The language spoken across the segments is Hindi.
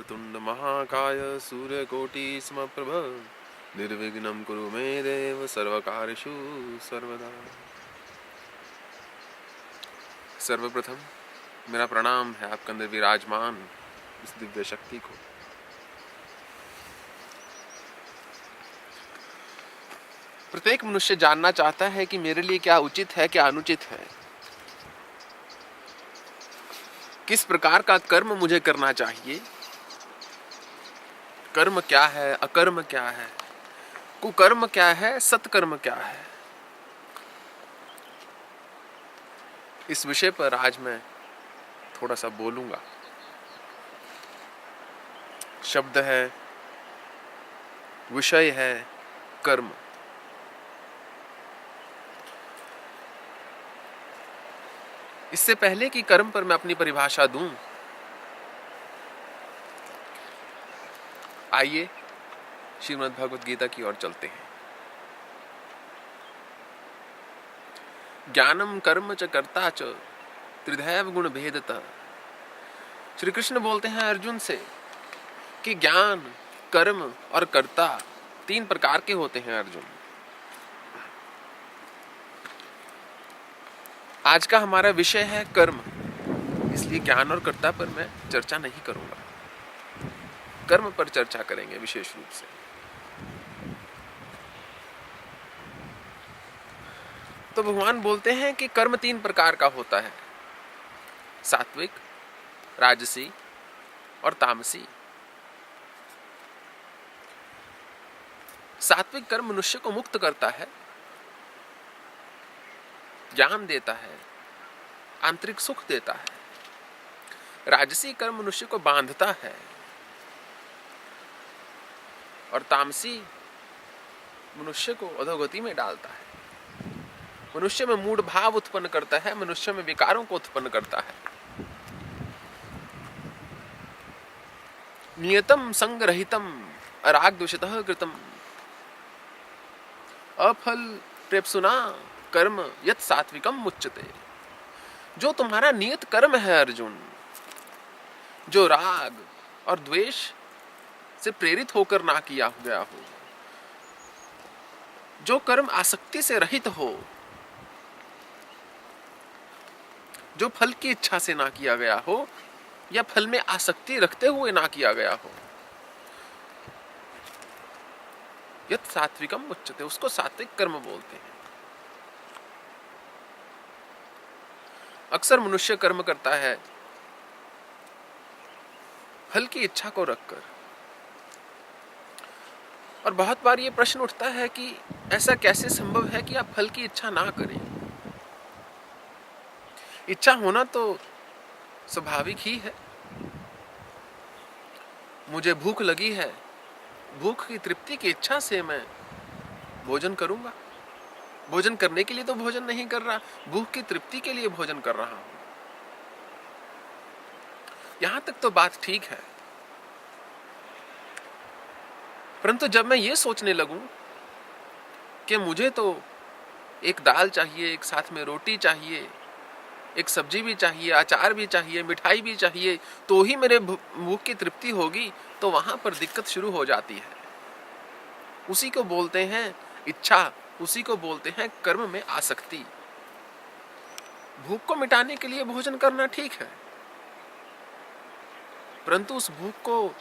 वक्रतुंड महाकाय सूर्यकोटि समप्रभ निर्विघ्नं कुरु मे देव सर्वकार्येषु सर्वदा। सर्वप्रथम मेरा प्रणाम है आपके अंदर विराजमान इस दिव्य शक्ति को। प्रत्येक मनुष्य जानना चाहता है कि मेरे लिए क्या उचित है, क्या अनुचित है, किस प्रकार का कर्म मुझे करना चाहिए, कर्म क्या है, अकर्म क्या है, कुकर्म क्या है, सत्कर्म क्या है। इस विषय पर आज मैं थोड़ा सा बोलूंगा। शब्द है, विषय है कर्म। इससे पहले कि कर्म पर मैं अपनी परिभाषा दूं, आइए श्रीमद् भगवद गीता की ओर चलते हैं। ज्ञानम कर्म च कर्ता च त्रिधैव गुण भेदतः। श्री कृष्ण बोलते हैं अर्जुन से कि ज्ञान, कर्म और कर्ता तीन प्रकार के होते हैं अर्जुन। आज का हमारा विषय है कर्म, इसलिए ज्ञान और कर्ता पर मैं चर्चा नहीं करूंगा, कर्म पर चर्चा करेंगे विशेष रूप से। तो भगवान बोलते हैं कि कर्म तीन प्रकार का होता है, सात्विक, राजसी और तामसी। सात्विक कर्म मनुष्य को मुक्त करता है, ज्ञान देता है, आंतरिक सुख देता है। राजसी कर्म मनुष्य को बांधता है और तामसी मनुष्य को अधोगति में डालता है, मनुष्य में मूढ़ भाव उत्पन्न करता है, मनुष्य में विकारों को उत्पन्न करता है। नियतम संगरहितम अराग द्वेषतः कृतम अफल प्रेप्सुना कर्म यत् सात्विकम मुच्यते। जो तुम्हारा नियत कर्म है अर्जुन, जो राग और द्वेष से प्रेरित होकर ना किया गया हो, जो कर्म आसक्ति से रहित हो, जो फल की इच्छा से ना किया गया हो या फल में आसक्ति रखते हुए ना किया गया हो, यत् सात्विकम उच्यते, उसको सात्विक कर्म बोलते हैं। अक्सर मनुष्य कर्म करता है फल की इच्छा को रखकर, और बहुत बार ये प्रश्न उठता है कि ऐसा कैसे संभव है कि आप फल की इच्छा ना करें। इच्छा होना तो स्वाभाविक ही है। मुझे भूख लगी है, भूख की तृप्ति की इच्छा से मैं भोजन करूंगा। भोजन करने के लिए तो भोजन नहीं कर रहा, भूख की तृप्ति के लिए भोजन कर रहा हूं। यहां तक तो बात ठीक है, परंतु जब मैं ये सोचने लगूं कि मुझे तो एक दाल चाहिए, एक साथ में रोटी चाहिए, एक सब्जी भी चाहिए, अचार भी चाहिए, मिठाई भी चाहिए, तो ही मेरे भूख की तृप्ति होगी, तो वहां पर दिक्कत शुरू हो जाती है। उसी को बोलते हैं इच्छा, उसी को बोलते हैं कर्म में आसक्ति। भूख को मिटाने के लिए भोजन करना ठीक है, परंतु उस भूख को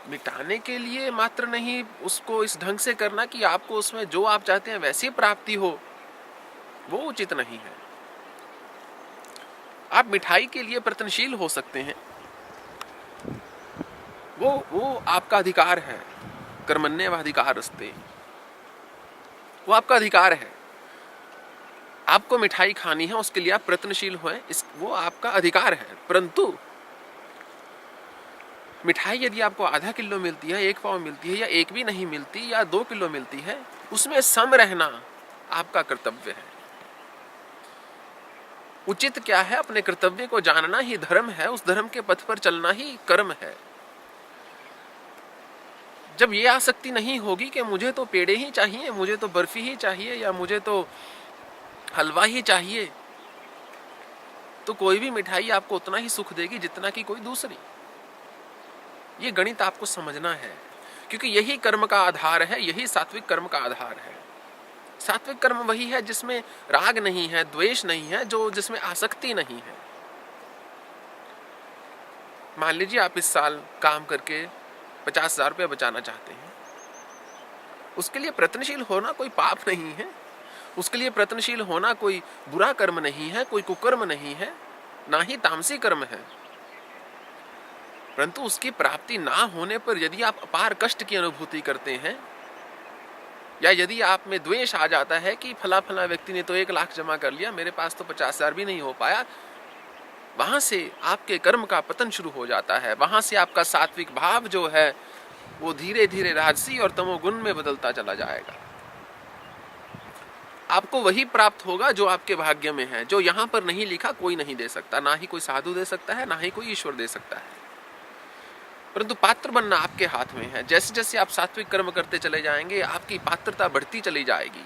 मिटाने के लिए मात्र नहीं, उसको इस ढंग से करना कि आपको उसमें जो आप चाहते हैं वैसी प्राप्ति हो, वो उचित नहीं है। आप मिठाई के लिए प्रयत्नशील हो सकते हैं, वो आपका अधिकार है। कर्मण्येवाधिकारस्ते, वो आपका अधिकार है। आपको मिठाई खानी है, उसके लिए आप प्रयत्नशील हुए, वो आपका अधिकार है। परंतु मिठाई यदि आपको आधा किलो मिलती है, 1 पाव मिलती है, या 1 भी नहीं मिलती, या 2 किलो मिलती है, उसमें सम रहना आपका कर्तव्य है। उचित क्या है, अपने कर्तव्य को जानना ही धर्म है, उस धर्म के पथ पर चलना ही कर्म है। जब ये आसक्ति नहीं होगी कि मुझे तो पेड़े ही चाहिए, मुझे तो बर्फी ही चाहिए, या मुझे तो हलवा ही चाहिए, तो कोई भी मिठाई आपको उतना ही सुख देगी जितना कि कोई दूसरी। ये गणित आपको समझना है, क्योंकि यही कर्म का आधार है, यही सात्विक कर्म का आधार है। सात्विक कर्म वही है जिसमें राग नहीं है, द्वेष नहीं है, जो जिसमें आसक्ति नहीं है। मान लीजिए आप इस साल काम करके 50,000 रुपये बचाना चाहते हैं, उसके लिए प्रयत्नशील होना कोई पाप नहीं है, उसके लिए प्रयत्नशील होना कोई बुरा कर्म नहीं है, कोई कुकर्म नहीं है, ना ही तामसी कर्म है। परंतु उसकी प्राप्ति ना होने पर यदि आप अपार कष्ट की अनुभूति करते हैं, या यदि आप में द्वेष आ जाता है कि फला फला व्यक्ति ने तो 1 लाख जमा कर लिया, मेरे पास तो 50,000 भी नहीं हो पाया, वहां से आपके कर्म का पतन शुरू हो जाता है। वहां से आपका सात्विक भाव जो है वो धीरे धीरे राजसी और तमोगुण में बदलता चला जाएगा। आपको वही प्राप्त होगा जो आपके भाग्य में है, जो यहां पर नहीं लिखा कोई नहीं दे सकता, ना ही कोई साधु दे सकता है, ना ही कोई ईश्वर दे सकता है। परंतु पात्र बनना आपके हाथ में है। जैसे जैसे आप सात्विक कर्म करते चले जाएंगे, आपकी पात्रता बढ़ती चली जाएगी।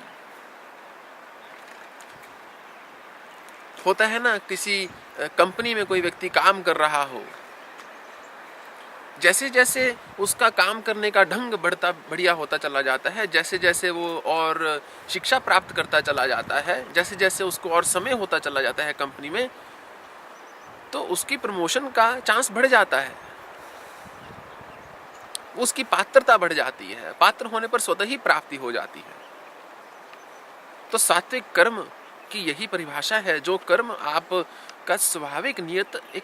होता है ना, किसी कंपनी में कोई व्यक्ति काम कर रहा हो, जैसे जैसे उसका काम करने का ढंग बढ़िया होता चला जाता है, जैसे जैसे वो और शिक्षा प्राप्त करता चला जाता है, जैसे जैसे उसको और समय होता चला जाता है कंपनी में, तो उसकी प्रमोशन का चांस बढ़ जाता है, उसकी पात्रता बढ़ जाती है, पात्र होने पर स्वतः ही प्राप्ति हो जाती है। तो सात्विक कर्म की यही परिभाषा है, जो कर्म आपका स्वाभाविक नियत, एक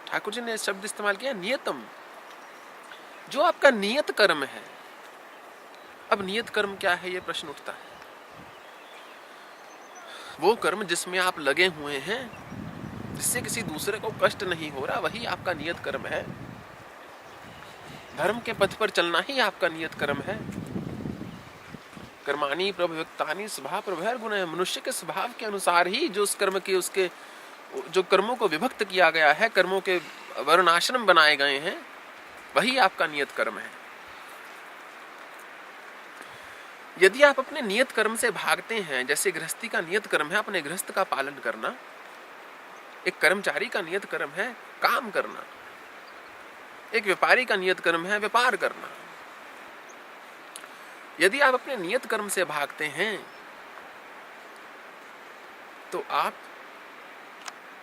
ठाकुर जी ने शब्द इस्तेमाल किया नियतम, जो आपका नियत कर्म है। अब नियत कर्म क्या है, ये प्रश्न उठता है। वो कर्म जिसमें आप लगे हुए हैं, जिससे किसी दूसरे को कष्ट नहीं हो रहा, वही आपका नियत कर्म है। धर्म के पथ पर चलना ही आपका नियत कर्म है। कर्माणि प्रभुक्तानि स्वभाव प्रभुर्गुण है। मनुष्य के स्वभाव के अनुसार ही जो उस कर्म के, उसके जो कर्मों को विभक्त किया गया है, कर्मों के वर्णाश्रम बनाए गए हैं, वही आपका नियत कर्म है। यदि आप अपने नियत कर्म से भागते हैं, जैसे गृहस्थी का नियत कर्म है अपने गृहस्थ का पालन करना, एक कर्मचारी का नियत कर्म है काम करना, एक व्यापारी का नियत कर्म है व्यापार करना। यदि आप अपने नियत कर्म से भागते हैं तो आप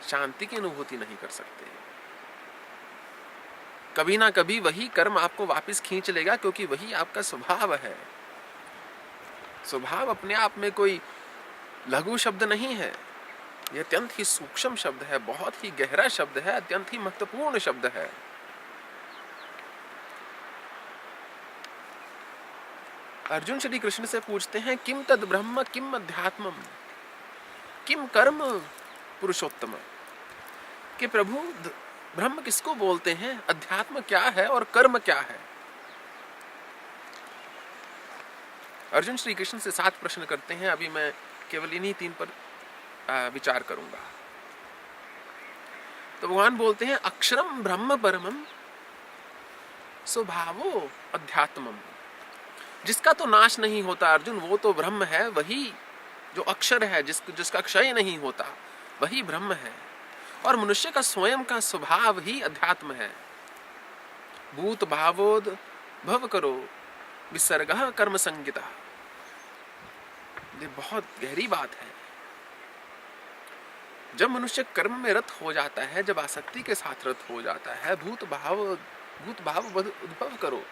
शांति की अनुभूति नहीं कर सकते। कभी ना कभी वही कर्म आपको वापस खींच लेगा, क्योंकि वही आपका स्वभाव है। स्वभाव अपने आप में कोई लघु शब्द नहीं है, यह अत्यंत ही सूक्ष्म शब्द है, बहुत ही गहरा शब्द है, अत्यंत ही महत्वपूर्ण शब्द है। अर्जुन श्री कृष्ण से पूछते हैं, किम तद ब्रह्म किम अध्यात्मम किम कर्म पुरुषोत्तम, कि प्रभु ब्रह्म किसको बोलते हैं, अध्यात्म क्या है और कर्म क्या है। अर्जुन श्री कृष्ण से 7 प्रश्न करते हैं। अभी मैं केवल इन्हीं 3 पर विचार करूंगा। तो भगवान बोलते हैं, अक्षरम ब्रह्म परमम स्वभावो अध्यात्मम, जिसका तो नाश नहीं होता अर्जुन, वो तो ब्रह्म है। वही जो अक्षर है, जिसका क्षय नहीं होता, वही ब्रह्म है। और मनुष्य का स्वयं का स्वभाव ही अध्यात्म है। भूत भावोद भव करो विसर्गः कर्म संगिता। ये बहुत गहरी बात है। जब मनुष्य कर्म में रत हो जाता है, जब आसक्ति के साथ रत हो जाता है, भूत भाव उद्भव करो,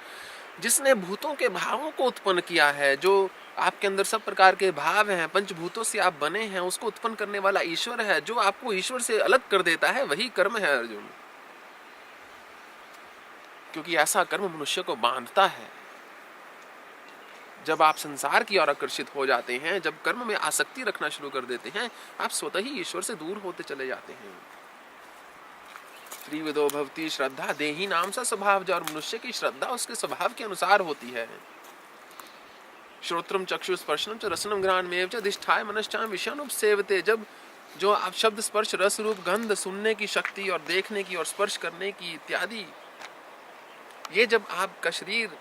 जिसने भूतों के भावों को उत्पन्न किया है, जो आपके अंदर सब प्रकार के भाव हैं, पंचभूतों से आप बने हैं, उसको उत्पन्न करने वाला ईश्वर है। जो आपको ईश्वर से अलग कर देता है, वही कर्म है अर्जुन। क्योंकि ऐसा कर्म मनुष्य को बांधता है। जब आप संसार की ओर आकर्षित हो जाते हैं, जब कर्म में आसक्ति रखना शुरू कर देते हैं, आप स्वतः ही ईश्वर से दूर होते चले जाते हैं। त्रिविधो भवति श्रद्धा देही नाम सा स्वभाव, और मनुष्य की श्रद्धा उसके स्वभाव के अनुसार होती है। श्रोत्रम चक्षु स्पर्शनम च रसनम घ्राणमेव च अधिष्ठाय मनश्चाम विषयानुपसेवते। जब जो आप शब्द स्पर्श रस रूप गंध, सुनने की शक्ति और देखने की और स्पर्श करने की इत्यादि, ये जब आपका शरीर,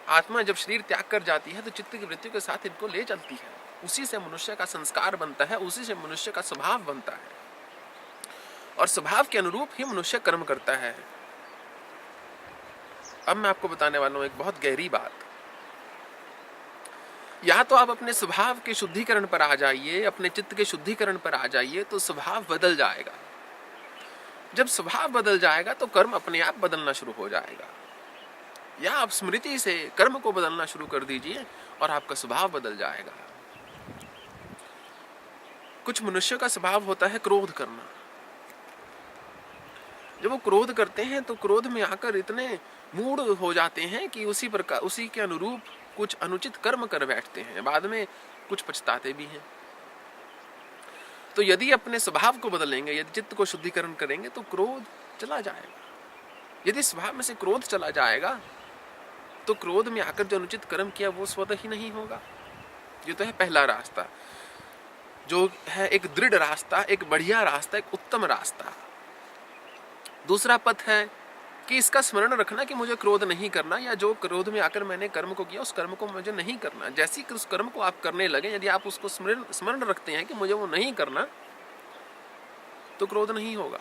आत्मा जब शरीर त्याग कर जाती है, तो चित्त की वृत्ति के साथ इनको ले चलती है। उसी से मनुष्य का संस्कार बनता है, उसी से मनुष्य का स्वभाव बनता है। और स्वभाव के अनुरूप ही मनुष्य कर्म करता है। अब मैं आपको बताने वाला हूं एक बहुत गहरी बात। या तो आप अपने स्वभाव के शुद्धिकरण पर आ जाइए, अपने चित्त के शुद्धिकरण पर आ जाइए, तो स्वभाव बदल जाएगा। जब स्वभाव बदल जाएगा तो कर्म अपने आप बदलना शुरू हो जाएगा। या आप स्मृति से कर्म को बदलना शुरू कर दीजिए और आपका स्वभाव बदल जाएगा। कुछ मनुष्यों का स्वभाव होता है क्रोध करना। जब वो क्रोध करते हैं तो क्रोध में आकर इतने मूढ़ हो जाते हैं कि उसी के अनुरूप कुछ अनुचित कर्म कर बैठते हैं, बाद में कुछ पछताते भी हैं। तो यदि अपने स्वभाव को बदलेंगे, यदि चित्त को शुद्धिकरण करेंगे तो क्रोध चला जाएगा। यदि स्वभाव में से क्रोध चला जाएगा तो क्रोध में आकर जो अनुचित कर्म किया वो स्वतः ही नहीं होगा। ये तो है पहला रास्ता, जो है एक दृढ़ रास्ता, एक बढ़िया रास्ता, एक उत्तम रास्ता। दूसरा पथ है कि इसका स्मरण रखना कि मुझे क्रोध नहीं करना, या जो क्रोध में आकर मैंने कर्म को किया उस कर्म को मुझे नहीं करना। जैसे ही उस कर्म को आप करने लगे, यदि आप उसको स्मरण रखते हैं कि मुझे वो नहीं करना, तो क्रोध नहीं होगा।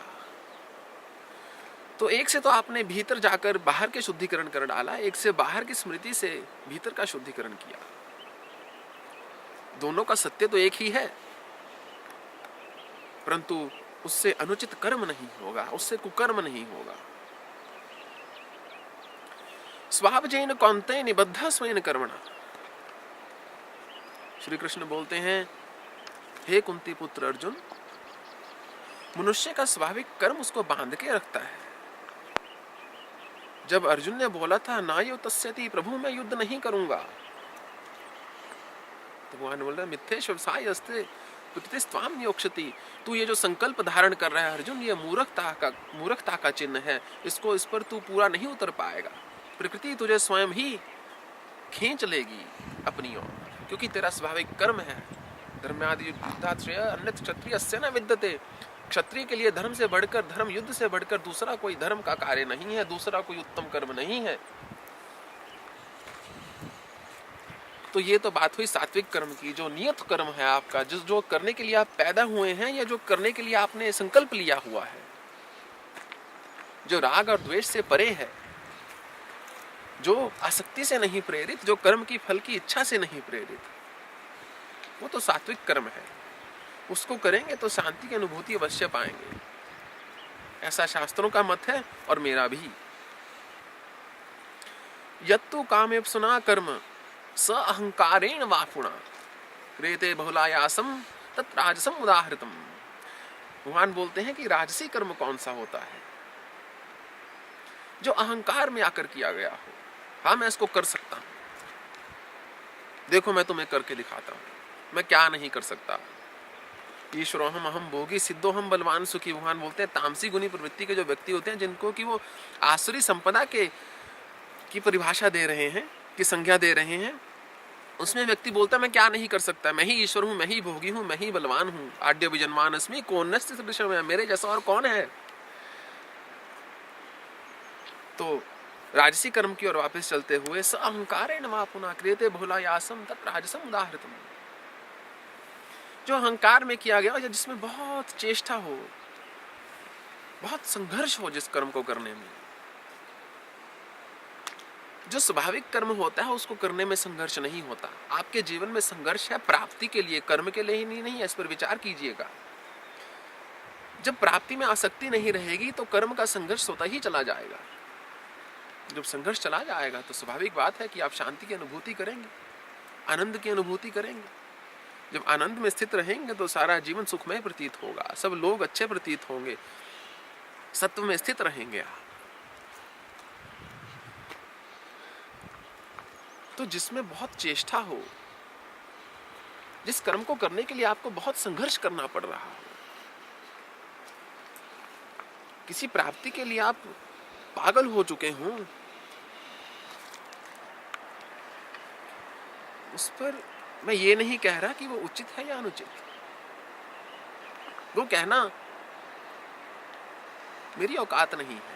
तो एक से तो आपने भीतर जाकर बाहर के शुद्धिकरण कर डाला, एक से बाहर की स्मृति से भीतर का शुद्धिकरण किया। दोनों का सत्य तो एक ही है, परंतु उससे अनुचित कर्म नहीं होगा, उससे कुकर्म नहीं होगा। स्वावजेन कौन्तेय निबद्ध स्वेन कर्मणा। श्री कृष्ण बोलते हैं, हे कुंती पुत्र अर्जुन, मनुष्य का स्वाभाविक कर्म उसको बांध के रखता है। जब अर्जुन ने बोला था नायो तस्यति प्रभु, मैं युद्ध नहीं करूंगा, तो भगवान बोल रहे मिथ्येष्वसाय अस्ते प्रतिस्त्वाम नियोक्षति। तू ये जो संकल्प धारण कर रहा है अर्जुन, ये मूर्खता का चिन्ह है। इस पर तू पूरा नहीं उतर पाएगा। प्रकृति तुझे स्वयं ही खींच लेगी अपनी ओर, क्योंकि तेरा स्वाभाविक कर्म है। धर्मादि युद्धाश्रय अन्यत् क्षत्रियस्य न विद्यते। क्षत्रिय के लिए धर्म से बढ़कर, धर्म युद्ध से बढ़कर दूसरा कोई धर्म का कार्य नहीं है, दूसरा कोई उत्तम कर्म नहीं है। तो ये तो बात हुई सात्विक कर्म की, जो नियत कर्म है आपका, जो करने के लिए आप पैदा हुए हैं, या जो करने के लिए आपने संकल्प लिया हुआ है, जो राग और द्वेष से परे है, जो आसक्ति से नहीं प्रेरित, जो कर्म की फल की इच्छा से नहीं प्रेरित, वो तो सात्विक कर्म है। उसको करेंगे तो शांति की अनुभूति अवश्य पाएंगे। ऐसा शास्त्रों का मत है और मेरा भी। यत्तु कामेप्सुना कर्म स अहंकारेण वापुणा क्रियते बहुलायासम तत् राजसम उदाहृतम। भगवान बोलते हैं कि राजसी कर्म कौन सा होता है? जो अहंकार में आकर किया गया हो। हाँ, मैं इसको कर सकता हूं, देखो मैं तुम्हें करके दिखाता हूं, मैं क्या नहीं कर सकता। ईश्वरोहम अहम भोगी सिद्धोहम बलवान सुखी। भगवान बोलते हैं तामसी गुणी प्रवृत्ति के जो व्यक्ति होते हैं, जिनको कि वो आसुरी संपदा की परिभाषा दे रहे हैं, की संज्ञा दे रहे हैं, उसमें व्यक्ति बोलता है मैं क्या नहीं कर सकता, मैं ही ईश्वर हूं, मैं ही भोगी हूं, मैं ही बलवान हूं। आद्य विजन्मान अस्मि कोन्नस्य सदृशं में, मेरे जैसा और कौन है। तो राजसी कर्म की ओर वापस चलते हुए स अहंकारेण वापुना क्रियते बहुलायासम तत् राजसम उदाहृतम। जो अहंकार में किया गया, जिसमें बहुत चेष्टा हो, बहुत संघर्ष हो जिस कर्म को करने में। जो स्वाभाविक कर्म होता है उसको करने में संघर्ष नहीं होता। आपके जीवन में संघर्ष है प्राप्ति के लिए, कर्म के लिए ही नहीं है। इस पर विचार कीजिएगा। जब प्राप्ति में आसक्ति नहीं रहेगी तो कर्म का संघर्ष होता ही चला जाएगा। जब संघर्ष चला जाएगा तो स्वाभाविक बात है कि आप शांति की अनुभूति करेंगे, आनंद की अनुभूति करेंगे। जब आनंद में स्थित रहेंगे तो सारा जीवन सुखमय प्रतीत होगा, सब लोग अच्छे प्रतीत होंगे, सत्व में स्थित रहेंगे आप। तो जिसमें बहुत चेष्टा हो, जिस कर्म को करने के लिए आपको बहुत संघर्ष करना पड़ रहा हो, किसी प्राप्ति के लिए आप पागल हो चुके हों, उस पर मैं ये नहीं कह रहा कि वो उचित है या अनुचित। वो कहना मेरी औकात नहीं है,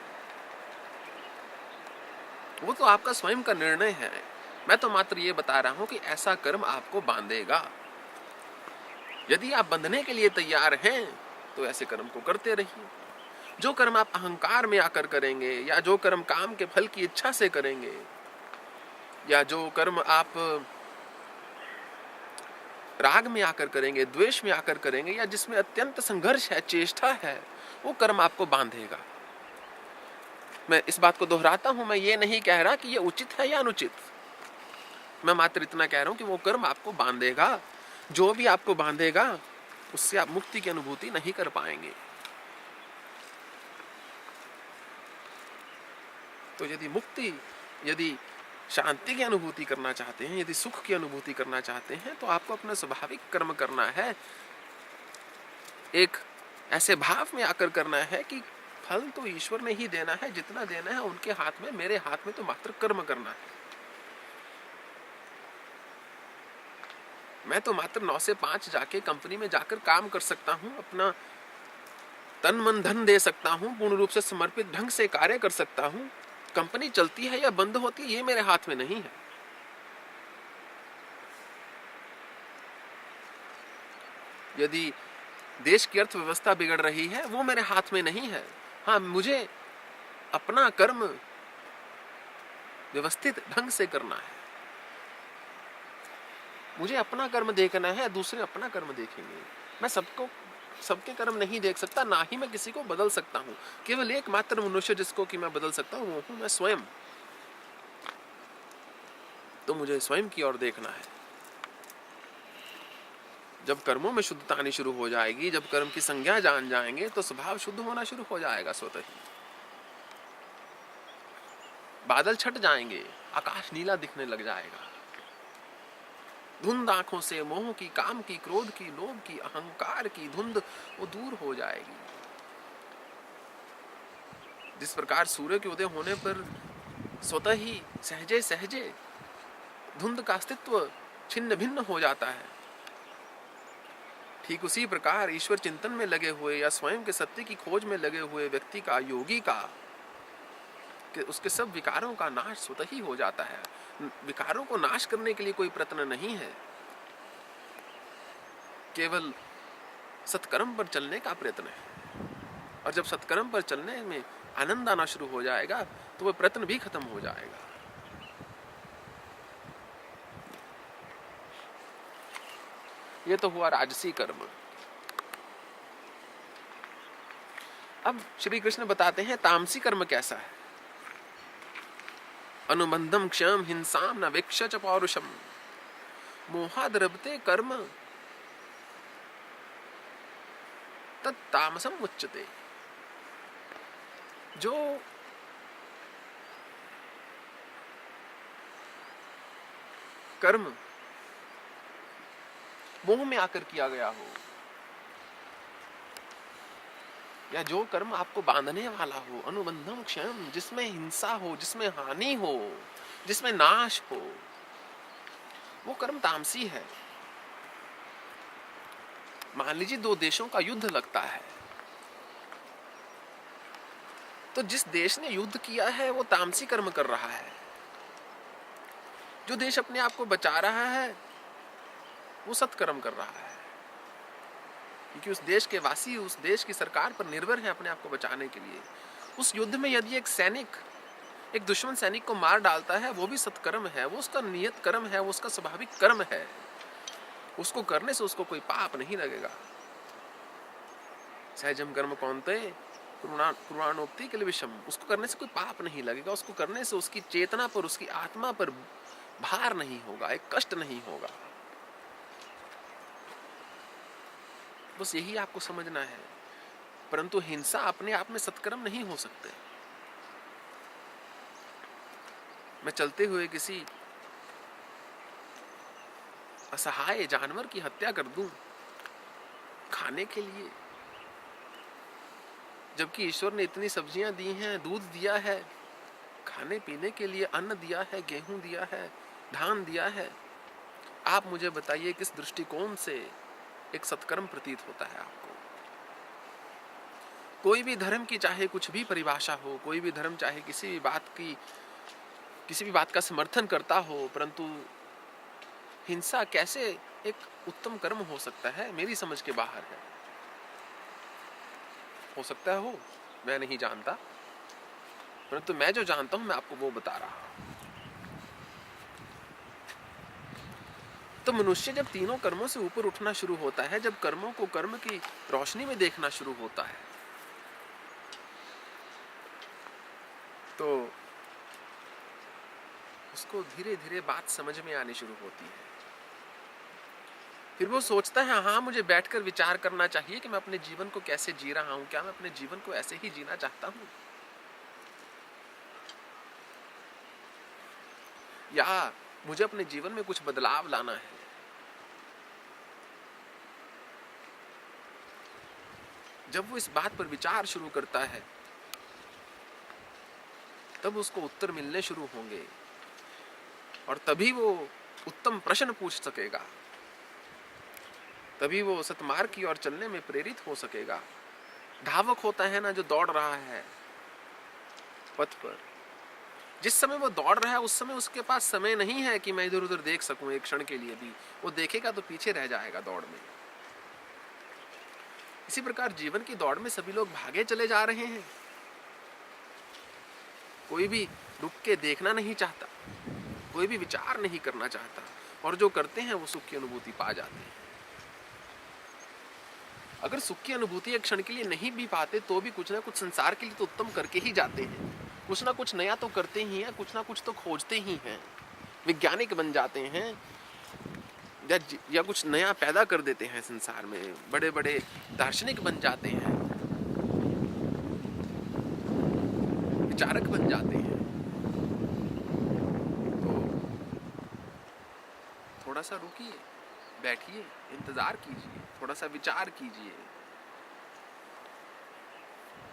वो तो आपका स्वयं का निर्णय है। मैं तो मात्र ये बता रहा हूं कि ऐसा कर्म आपको बांधेगा। यदि आप बंधने के लिए तैयार हैं तो ऐसे कर्म को करते रहिए। जो कर्म आप अहंकार में आकर करेंगे, या जो कर्म काम के फल की इच्छा से करेंगे, या जो कर्म आप राग में आकर करेंगे, द्वेष में आकर करेंगे, या जिसमें अत्यंत संघर्ष है, चेष्टा है, वो कर्म आपको बांधेगा। मैं इस बात को दोहराता हूं, मैं ये नहीं कह रहा कि ये उचित है या अनुचित, मैं मात्र इतना कह रहा हूं कि वो कर्म आपको बांधेगा। जो भी आपको बांधेगा उससे आप मुक्ति की अनुभूति नहीं कर पाएंगे। तो यदि शांति की अनुभूति करना चाहते हैं, यदि सुख की अनुभूति करना चाहते हैं, तो आपको अपना स्वाभाविक कर्म करना है। एक ऐसे भाव में आकर करना है कि फल तो ईश्वर ने ही देना है, जितना देना है उनके हाथ में, मेरे हाथ में तो मात्र कर्म करना है। मैं तो मात्र 9 से 5 जाके कंपनी में जाकर काम कर सकता हूं, अपना तन मन धन दे सकता हूं, पूर्ण रूप से समर्पित ढंग से कार्य कर सकता हूं। कंपनी चलती है या बंद होती है ये मेरे हाथ में नहीं है। यदि देश की अर्थव्यवस्था बिगड़ रही है वो मेरे हाथ में नहीं है। हाँ, मुझे अपना कर्म व्यवस्थित ढंग से करना है। मुझे अपना कर्म देखना है, दूसरे अपना कर्म देखेंगे। मैं सबके कर्म नहीं देख सकता, ना ही मैं किसी को बदल सकता हूं। केवल एकमात्र मनुष्य जिसको कि मैं बदल सकता हूं वो हूं मैं स्वयं। तो मुझे स्वयं की ओर देखना है। जब कर्मों में शुद्धता आनी शुरू हो जाएगी, जब कर्म की संज्ञा जान जाएंगे, तो स्वभाव शुद्ध होना शुरू हो जाएगा स्वतः ही। बादल छट जाएंगे, आकाश नीला दिखने लग जाएगा। धुंध आंखों से मोह की, काम की, क्रोध की, लोभ की, अहंकार की धुंध वो दूर हो जाएगी। जिस प्रकार सूर्य के उदय होने पर स्वतः ही सहजे सहजे धुंध का अस्तित्व छिन्न भिन्न हो जाता है, ठीक उसी प्रकार ईश्वर चिंतन में लगे हुए या स्वयं के सत्य की खोज में लगे हुए व्यक्ति का, योगी का, कि उसके सब विकारों का नाश स्वतः ही हो जाता है। विकारों को नाश करने के लिए कोई प्रयत्न नहीं है, केवल सत्कर्म पर चलने का प्रयत्न है। और जब सत्कर्म पर चलने में आनंद आना शुरू हो जाएगा तो वह प्रयत्न भी खत्म हो जाएगा। ये तो हुआ राजसी कर्म। अब श्री कृष्ण बताते हैं तामसी कर्म कैसा है। अनुबंधम क्षम हिंसाम न वेक्ष च पौरुषम मोहाद्रवते कर्म तत्तामसम उच्यते। जो कर्म मोह में आकर किया गया हो, या जो कर्म आपको बांधने वाला हो, अनुबंधम क्षम, जिसमें हिंसा हो, जिसमें हानि हो, जिसमें नाश हो, वो कर्म तामसी है। मान लीजिए 2 देशों का युद्ध लगता है, तो जिस देश ने युद्ध किया है वो तामसी कर्म कर रहा है। जो देश अपने आप को बचा रहा है वो सत्कर्म कर रहा है, क्योंकि उस देश के वासी उस देश की सरकार पर निर्भर है अपने आप को बचाने के लिए। उस युद्ध में यदि एक सैनिक एक दुश्मन सैनिक को मार डालता है वो भी सत्कर्म है, वो उसका नियत कर्म है, वो उसका स्वाभाविक कर्म है। उसको करने से उसको कोई पाप नहीं लगेगा। सहजम कर्म कौनते पुराणोक्ति के लिए विषम, उसको करने से कोई पाप नहीं लगेगा। उसको करने से उसकी चेतना पर, उसकी आत्मा पर भार नहीं होगा, एक कष्ट नहीं होगा। बस यही आपको समझना है। परंतु हिंसा अपने आप में सत्कर्म नहीं हो सकते। मैं चलते हुए किसी असहाय जानवर की हत्या कर दूं खाने के लिए, जबकि ईश्वर ने इतनी सब्जियां दी हैं, दूध दिया है, खाने पीने के लिए अन्न दिया है, गेहूं दिया है, धान दिया है। आप मुझे बताइए किस दृष्टिकोण से एक सत्कर्म प्रतीत होता है आपको। कोई भी धर्म की चाहे कुछ भी परिभाषा हो, कोई भी धर्म चाहे किसी भी बात का समर्थन करता हो, परंतु हिंसा कैसे एक उत्तम कर्म हो सकता है, मेरी समझ के बाहर है। हो सकता है हो, मैं नहीं जानता, परंतु मैं जो जानता हूं मैं आपको वो बता रहा हूं। तो मनुष्य जब तीनों कर्मों से ऊपर उठना शुरू होता है, जब कर्मों को कर्म की रोशनी में देखना शुरू होता है, तो उसको धीरे धीरे बात समझ में आनी शुरू होती है। फिर वो सोचता है हाँ, मुझे बैठकर विचार करना चाहिए कि मैं अपने जीवन को कैसे जी रहा हूं, क्या मैं अपने जीवन को ऐसे ही जीना चाहता हूं, या मुझे अपने जीवन में कुछ बदलाव लाना है। जब वो इस बात पर विचार शुरू करता है, तब उसको उत्तर मिलने शुरू होंगे और तभी वो उत्तम प्रश्न पूछ सकेगा, तभी वो सतमार्ग की ओर चलने में प्रेरित हो सकेगा। धावक होता है ना, जो दौड़ रहा है पथ पर, जिस समय वो दौड़ रहा है उस समय उसके पास समय नहीं है कि मैं इधर उधर देख सकूं एक क्षण के लिए भी। वो देखेगा तो पीछे रह जाएगा दौड़ में। इसी प्रकार जीवन की दौड़ में सभी लोग भागे चले जा रहे हैं, कोई भी रुक के देखना नहीं चाहता, कोई भी विचार नहीं करना चाहता, और जो करते हैं वो सुख की अनुभूति पा जाते हैं। अगर सुख की अनुभूति एक क्षण के लिए नहीं भी पाते तो भी कुछ ना कुछ संसार के लिए तो उत्तम करके ही जाते हैं, कुछ ना कुछ नया तो करते ही हैं, कुछ ना कुछ तो खोजते ही हैं। वैज्ञानिक बन जाते हैं या कुछ नया पैदा कर देते हैं संसार में, बड़े बड़े दार्शनिक बन जाते हैं, विचारक बन जाते हैं। तो थोड़ा सा रुकिए, बैठिए, इंतजार कीजिए, थोड़ा सा विचार कीजिए,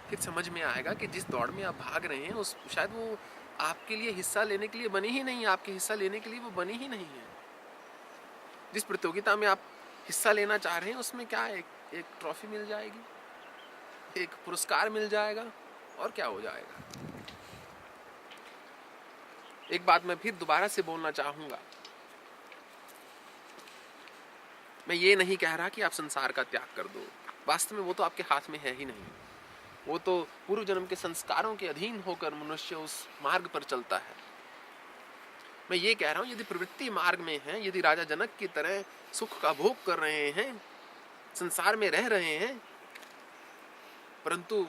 फिर समझ में आएगा कि जिस दौड़ में आप भाग रहे हैं उस शायद वो आपके लिए हिस्सा लेने के लिए बनी ही नहीं है, आपके हिस्सा लेने के लिए वो बनी ही नहीं है। जिस प्रतियोगिता में आप हिस्सा लेना चाह रहे हैं उसमें क्या एक ट्रॉफी मिल जाएगी, एक पुरस्कार मिल जाएगा, और क्या हो जाएगा। एक बात मैं फिर दोबारा से बोलना चाहूंगा, मैं ये नहीं कह रहा कि आप संसार का त्याग कर दो, वास्तव में वो तो आपके हाथ में है ही नहीं। वो तो पूर्व जन्म के संस्कारों के अधीन होकर मनुष्य उस मार्ग पर चलता है। मैं ये कह रहा हूं, यदि प्रवृत्ति मार्ग में है, यदि राजा जनक की तरह सुख का भोग कर रहे हैं, संसार में रह रहे हैं, परंतु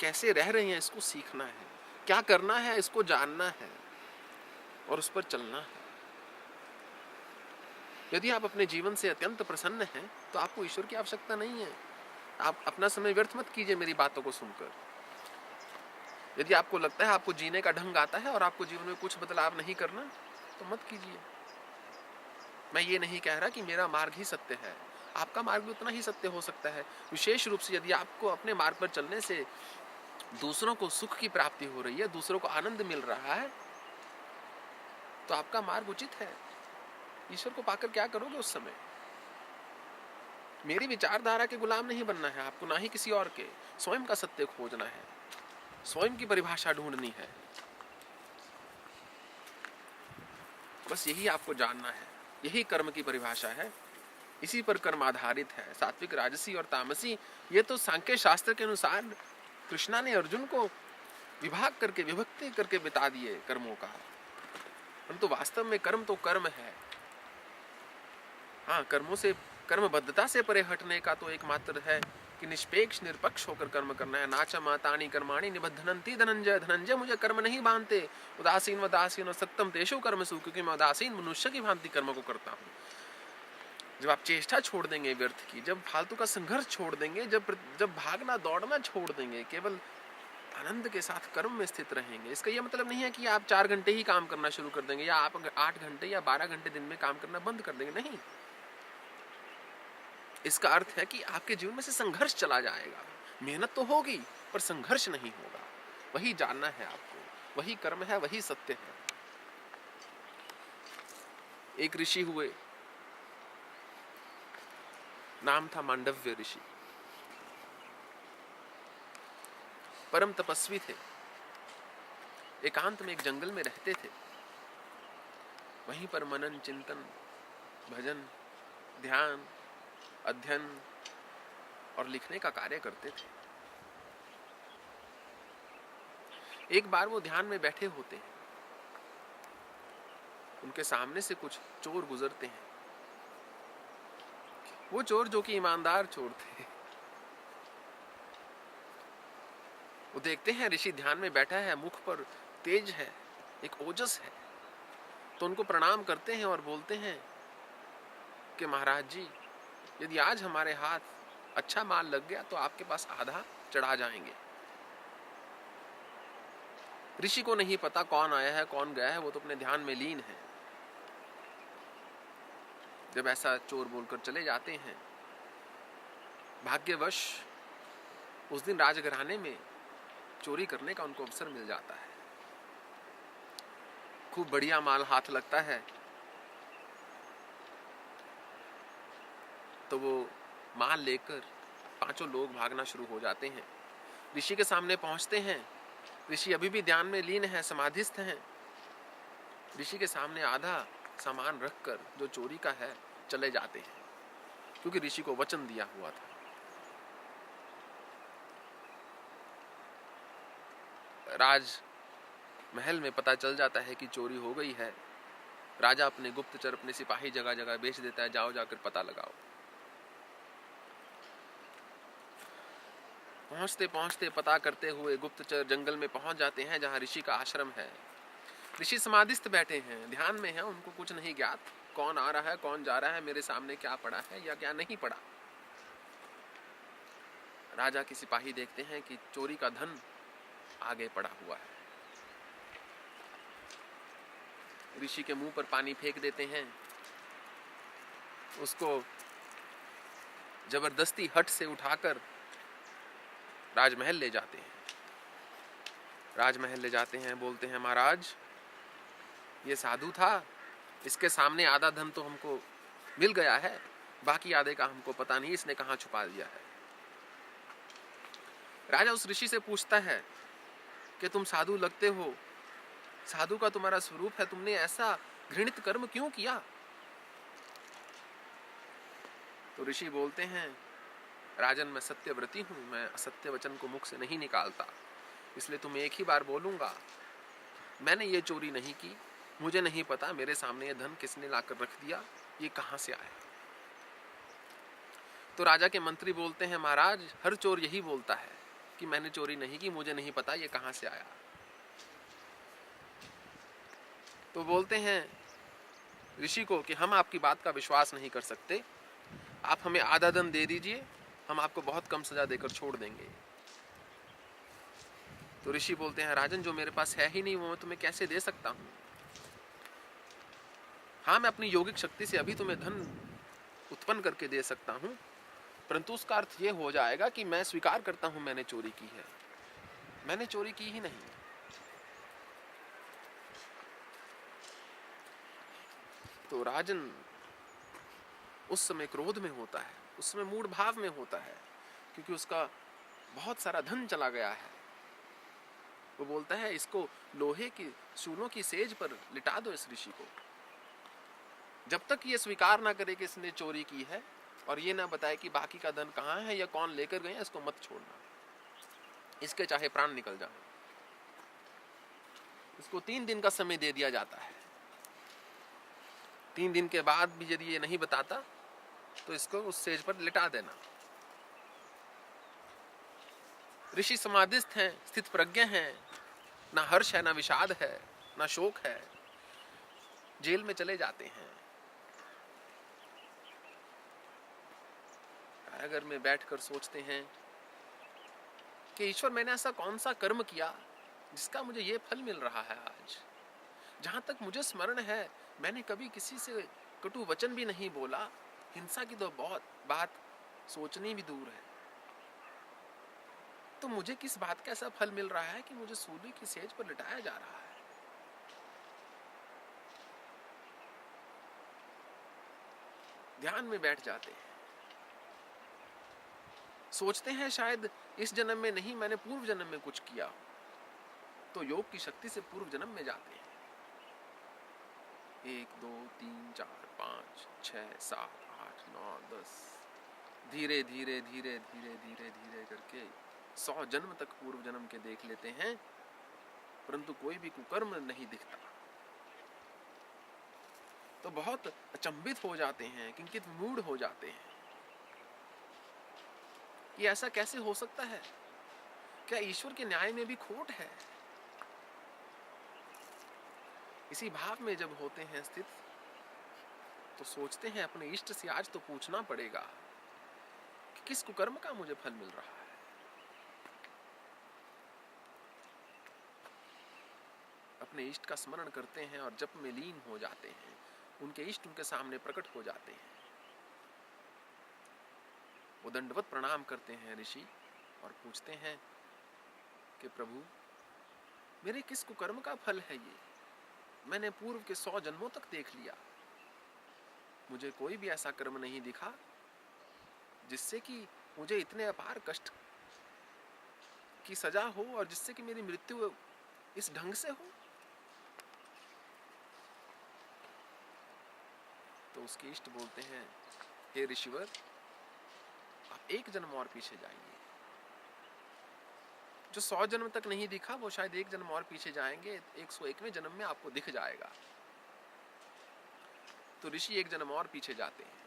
कैसे रह रहे हैं इसको सीखना है, क्या करना है इसको जानना है और उस पर चलना है। यदि आप अपने जीवन से अत्यंत प्रसन्न हैं तो आपको ईश्वर की आवश्यकता नहीं है। आप अपना समय व्यर्थ मत कीजिए मेरी बातों को सुनकर। यदि आपको लगता है आपको जीने का ढंग आता है और आपको जीवन में कुछ बदलाव नहीं करना, तो मत कीजिए। मैं ये नहीं कह रहा कि मेरा मार्ग ही सत्य है, आपका मार्ग भी उतना ही सत्य हो सकता है। विशेष रूप से यदि आपको अपने मार्ग पर चलने से दूसरों को सुख की प्राप्ति हो रही है, दूसरों को आनंद मिल रहा है, तो आपका मार्ग उचित है। ईश्वर को पाकर क्या करोगे उस समय? मेरी विचारधारा के गुलाम नहीं बनना है आपको, ना ही किसी और के। स्वयं का सत्य खोजना है, स्वयं की परिभाषा ढूंढनी है, बस यही आपको जानना है। यही कर्म की परिभाषा है, इसी पर कर्म आधारित है। सात्विक, राजसी और तामसी, ये तो सांख्य शास्त्र के अनुसार कृष्णा ने अर्जुन को विभाग करके, विभक्ति करके बता दिए कर्मों का, परंतु वास्तव में कर्म तो कर्म है। हाँ, कर्मों से, कर्मबद्धता से परे हटने का तो एकमात्र है कि निष्पेक्ष निरपक्ष होकर कर्म करना है। नाच मातानी कर्माणि निबद्धनन्ति धनंजय, धनंजय मुझे कर्म नहीं बांधते, उदासीन व दासीन और सक्तम तेषु कर्मसु, क्योंकि मैं उदासीन मनुष्य की भांति कर्म को करता हूँ। जब आप चेष्टा छोड़ देंगे व्यर्थ की, जब फालतू का संघर्ष छोड़ देंगे, जब भागना दौड़ना छोड़ देंगे, केवल आनंद के साथ कर्म में स्थित रहेंगे। इसका यह मतलब नहीं है कि आप 4 घंटे ही काम करना शुरू कर देंगे, या आप 8 घंटे या 12 घंटे दिन में काम करना बंद कर देंगे, नहीं। इसका अर्थ है कि आपके जीवन में से संघर्ष चला जाएगा। मेहनत तो होगी पर संघर्ष नहीं होगा। वही जानना है आपको, वही कर्म है, वही सत्य है। एक ऋषि हुए, नाम था मांडव्य ऋषि। परम तपस्वी थे, एकांत में एक जंगल में रहते थे। वहीं पर मनन, चिंतन, भजन, ध्यान, अध्ययन और लिखने का कार्य करते थे। एक बार वो ध्यान में बैठे होते हैं, उनके सामने से कुछ चोर गुजरते हैं। वो चोर जो कि ईमानदार चोर थे, वो देखते हैं ऋषि ध्यान में बैठा है, मुख पर तेज है, एक ओजस है, तो उनको प्रणाम करते हैं और बोलते हैं कि महाराज जी, यदि आज हमारे हाथ अच्छा माल लग गया तो आपके पास आधा चढ़ा जाएंगे। ऋषि को नहीं पता कौन आया है कौन गया है, वो तो अपने ध्यान में लीन है। जब ऐसा चोर बोलकर चले जाते हैं, भाग्यवश उस दिन राजघराने में चोरी करने का उनको अवसर मिल जाता है। खूब बढ़िया माल हाथ लगता है, तो वो माल लेकर पांचों लोग भागना शुरू हो जाते हैं। ऋषि के सामने पहुंचते हैं। ऋषि अभी भी ध्यान में लीन है, समाधिस्थ हैं। ऋषि के सामने आधा सामान रखकर जो चोरी का है चले जाते हैं, क्योंकि ऋषि को वचन दिया हुआ था। राज महल में पता चल जाता है कि चोरी हो गई है। राजा अपने गुप्तचर, अपने सिपाही जगह जगह भेज देता है, जाओ जाकर पता लगाओ। पहुंचते पहुंचते पता करते हुए गुप्तचर जंगल में पहुंच जाते हैं जहां ऋषि का आश्रम है। ऋषि समाधिस्थ बैठे हैं, ध्यान में हैं, उनको कुछ नहीं ज्ञात, कौन आ रहा है कौन जा रहा है, मेरे सामने क्या पड़ा है या क्या नहीं पड़ा। राजा के सिपाही देखते हैं कि चोरी का धन आगे पड़ा हुआ है। ऋषि के मुंह पर पानी फेंक देते हैं, उसको जबरदस्ती हट से उठाकर राजमहल ले जाते हैं। राजमहल ले जाते हैं, बोलते हैं महाराज, ये साधु था, इसके सामने आधा धन तो हमको मिल गया है, बाकी आधे का हमको पता नहीं इसने कहां छुपा दिया है। राजा उस ऋषि से पूछता है कि तुम साधु लगते हो, साधु का तुम्हारा स्वरूप है, तुमने ऐसा घृणित कर्म क्यों किया? तो ऋषि बोलते हैं, राजन, मैं सत्यव्रती हूं, मैं असत्य वचन को मुख से नहीं निकालता, इसलिए तुम्हें एक ही बार बोलूंगा, मैंने ये चोरी नहीं की, मुझे नहीं पता मेरे सामने ये धन किसने लाकर रख दिया, ये कहां से आया। तो राजा के मंत्री बोलते हैं, महाराज, हर चोर यही बोलता है कि मैंने चोरी नहीं की, मुझे नहीं पता ये कहां से आया। तो बोलते हैं ऋषि को कि हम आपकी बात का विश्वास नहीं कर सकते, आप हमें आधा धन दे दीजिए, हम आपको बहुत कम सजा देकर छोड़ देंगे। तो ऋषि बोलते हैं, राजन, जो मेरे पास है ही नहीं वो मैं तुम्हें कैसे दे सकता हूं। हाँ, मैं अपनी योगिक शक्ति से अभी तुम्हें धन उत्पन्न करके दे सकता हूं, परंतु उसका अर्थ यह हो जाएगा कि मैं स्वीकार करता हूं मैंने चोरी की है, मैंने चोरी की ही नहीं। तो राजन उस समय क्रोध में होता है, उस समय मूढ़ भाव में होता है, क्योंकि उसका बहुत सारा धन चला गया है। वो बोलता है, इसको लोहे की सूलों की सेज पर लिटा दो इस ऋषि को, जब तक ये स्वीकार ना करे कि इसने चोरी की है और ये ना बताए कि बाकी का धन कहाँ है या कौन लेकर गए, इसको मत छोड़ना, इसके चाहे प्राण निकल जाए। इसको 3 दिन का समय दे दिया जाता है। 3 दिन के बाद भी यदि ये नहीं बताता तो इसको उस सेज पर लिटा देना। ऋषि समाधिस्थ हैं, स्थित प्रज्ञ हैं, ना हर्ष है, ना विषाद है, ना शोक है, जेल में चले जाते हैं। कारागार में बैठकर सोचते हैं कि ईश्वर, मैंने ऐसा कौन सा कर्म किया जिसका मुझे ये फल मिल रहा है आज। जहां तक मुझे स्मरण है, मैंने कभी किसी से कटु वचन भी नहीं बोला, हिंसा की तो बहुत बात सोचनी भी दूर है, तो मुझे किस बात का ऐसा फल मिल रहा है कि मुझे सूली की सेज पर लिटाया जा रहा है। ध्यान में बैठ जाते हैं, सोचते हैं शायद इस जन्म में नहीं, मैंने पूर्व जन्म में कुछ किया, तो योग की शक्ति से पूर्व जन्म में जाते हैं। 1 2 3 4 5 6 7 8 9 10 धीरे धीरे धीरे धीरे धीरे धीरे करके 100 जन्म तक पूर्व जन्म के देख लेते हैं। परंतु कोई भी कुकर्म नहीं दिखता। तो बहुत अचंभित हो जाते हैं, किंकित मूढ़ हो जाते हैं कि ऐसा कैसे हो सकता है? क्या ईश्वर के न्याय में भी खोट है? इसी भाव में जब होते हैं स्थित, तो सोचते हैं अपने इष्ट से आज तो पूछना पड़ेगा कि किस कुकर्म का मुझे फल मिल रहा है। अपने इष्ट का स्मरण करते हैं और जप में लीन हो जाते हैं। उनके इष्ट उनके सामने प्रकट हो जाते हैं। वो दंडवत प्रणाम करते हैं ऋषि और पूछते हैं कि प्रभु, मेरे किस कुकर्म का फल है ये? मैंने पूर्व के 100 जन्मों तक देख लिया, मुझे कोई भी ऐसा कर्म नहीं दिखा जिससे कि मुझे इतने अपार कष्ट की सजा हो और जिससे कि मेरी मृत्यु इस ढंग से हो। तो उसके इष्ट बोलते हैं, हे ऋषिवर, आप एक जन्म और पीछे जाइए। जो 100 जन्म तक नहीं दिखा वो शायद एक जन्म और पीछे जाएंगे, 101वें जन्म में आपको दिख जाएगा। तो ऋषि एक जन्म और पीछे जाते हैं।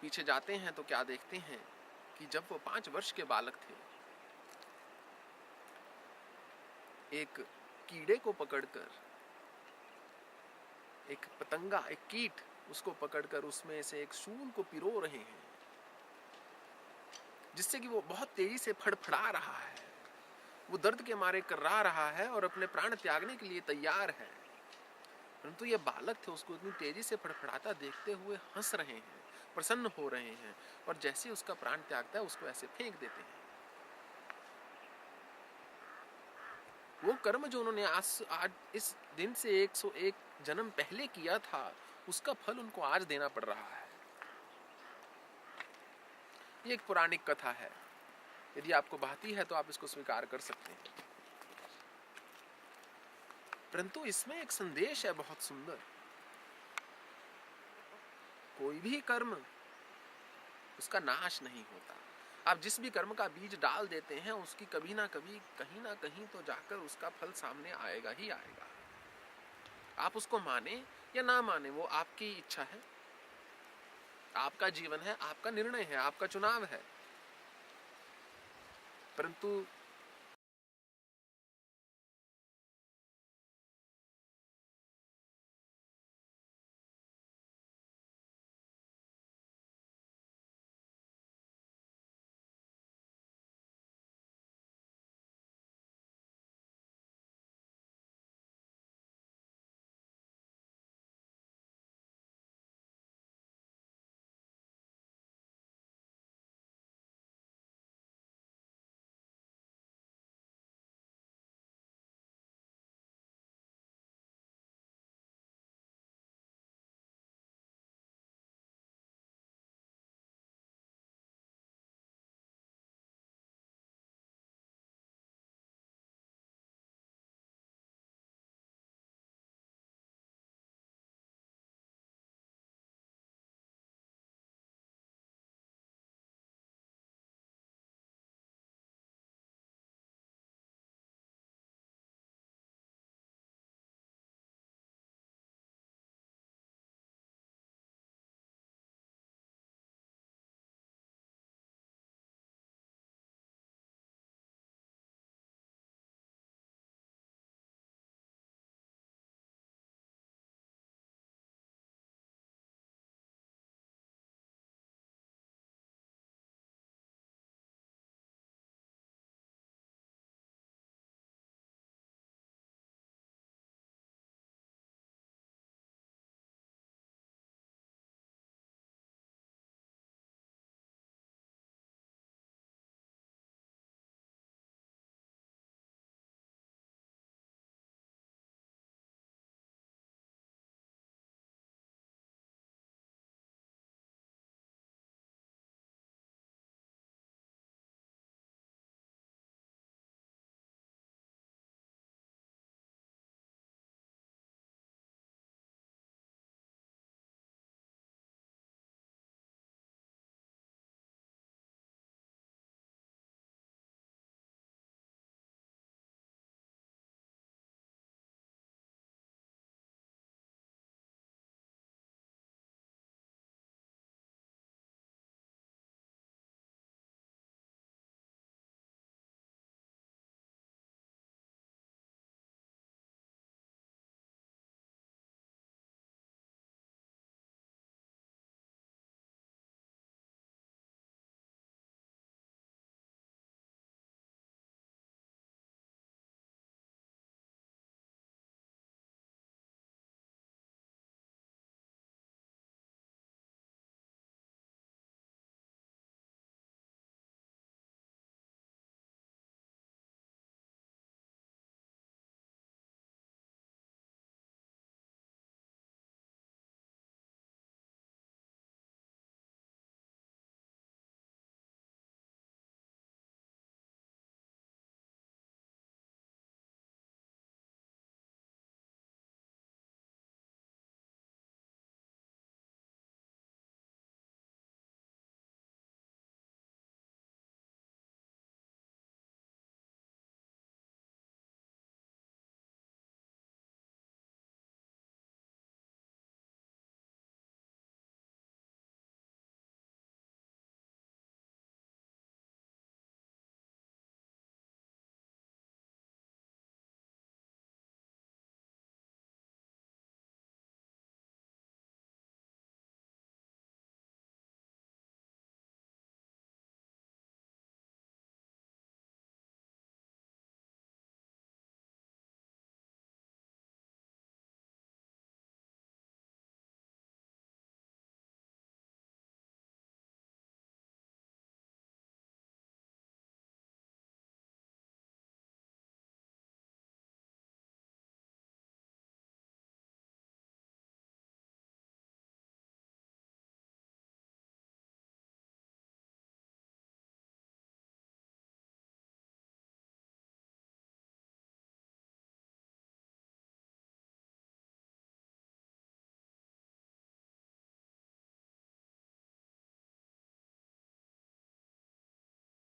पीछे जाते हैं तो क्या देखते हैं कि जब वो 5 वर्ष के बालक थे, एक कीड़े को पकड़कर, एक पतंगा, एक कीट, उसको पकड़कर उसमें से एक शूल को पिरो रहे हैं, जिससे कि वो बहुत तेजी से फड़फड़ा रहा है। वो दर्द के मारे कर्रा रहा है और अपने प्राण त्यागने के लिए तैयार है। परंतु ये बालक थे, उसको इतनी तेजी से फड़फड़ाता देखते हुए हंस रहे हैं, प्रसन्न हो रहे हैं और जैसे उसका प्राण त्यागता है उसको ऐसे फेंक देते हैं। वो कर्म जो उन्होंने आज इस दिन से 101 जन्म पहले किया था, उसका फल उनको आज देना पड़ रहा है। ये एक पौराणिक कथा है। यदि आपको भाती है तो आप इसको स्वीकार कर सकते हैं, परंतु इसमें एक संदेश है बहुत सुंदर। कोई भी कर्म उसका नाश नहीं होता। आप जिस भी कर्म का बीज डाल देते हैं, उसकी कभी ना कभी, कहीं ना कहीं तो जाकर उसका फल सामने आएगा ही आएगा। आप उसको माने या ना माने, वो आपकी इच्छा है, आपका जीवन है, आपका निर्णय है, आपका चुनाव है। परंतु